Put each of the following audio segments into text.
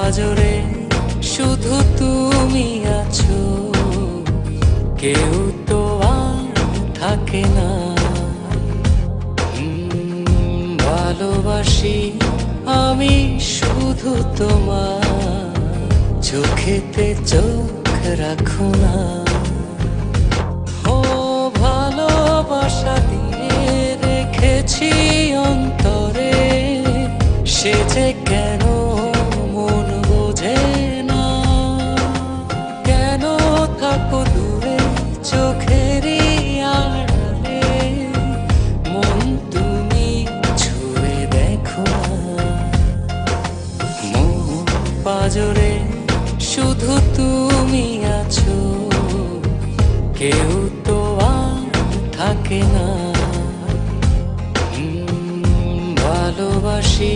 পাজরে শুধু তুমি আছো, কেউ তো আর থাকে না। ভালোবাসি আমি শুধু তোমার, চোখেতে চোখ রাখো না। ও ভালোবাসা দিয়ে রেখেছি অন্তরে, সে যে কেন মন বোঝে না। কেন থাকো দূরে চোখেরই আড়ালে, মন তুমি ছুঁয়ে দেখো না। মন পাজরে শুধু তুমি আছো, কেউ তো আর থাকে না। ভালোবাসি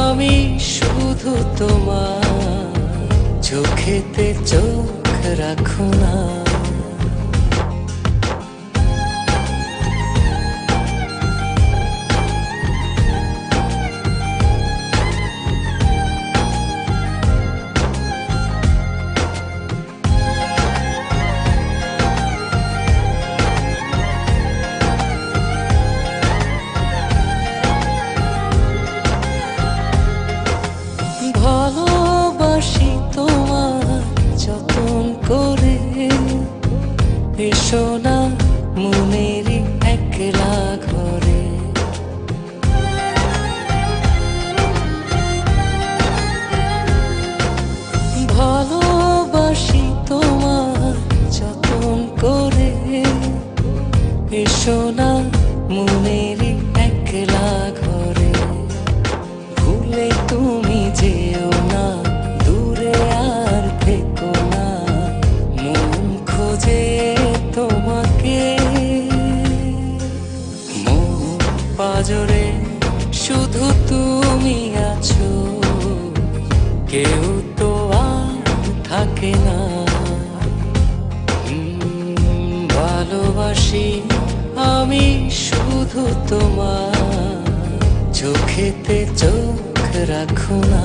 আমি শুধু তোমার, চোখেতে চোখ রাখো না। ভালোবাসি তোমার যতন করে, এসো না মনেরই একলা ঘরে। ভালোবাসি তোমার যতন করে, এসো না মনেরই একলা ঘরে। ভুলে তুমি যেও না, দূরে আর থেকো না, মন খোঁজে তোমাকে। মন পাজরে শুধু তুমি আছো, কেউ তো আর থাকে না। ভালোবাসি আমি শুধু তোমার, চোখেতে চোখ রাখো না।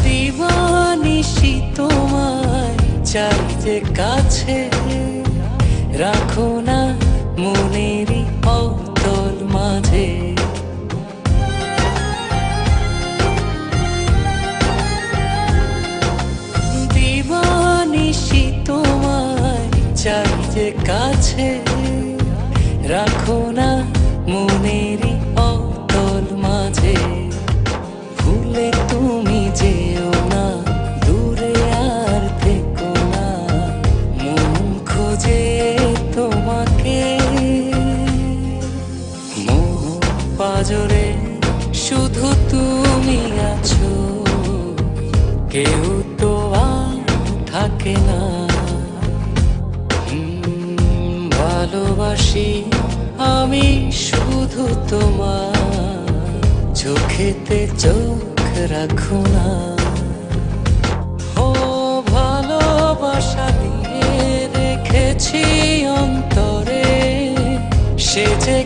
দিবানিশি তোমায় চাই যে কাছে, রাখো না মনেরই অতল মাঝে। দিবানিশি তোমায় চাই যে কাছে, রাখো না মনেরই অতল মাঝে। ভুলে তুমি যেও না, দূরে আর থেকো না, মন খোঁজে তোমাকে। মন পাজরে শুধু তুমি আছো, কেউ তো আর থাকে না। ভালোবাসি আমি শুধু তোমার, চোখেতে চোখ রাখো না। ও ভালোবাসা দিয়ে রেখেছি অন্তরে, সে যে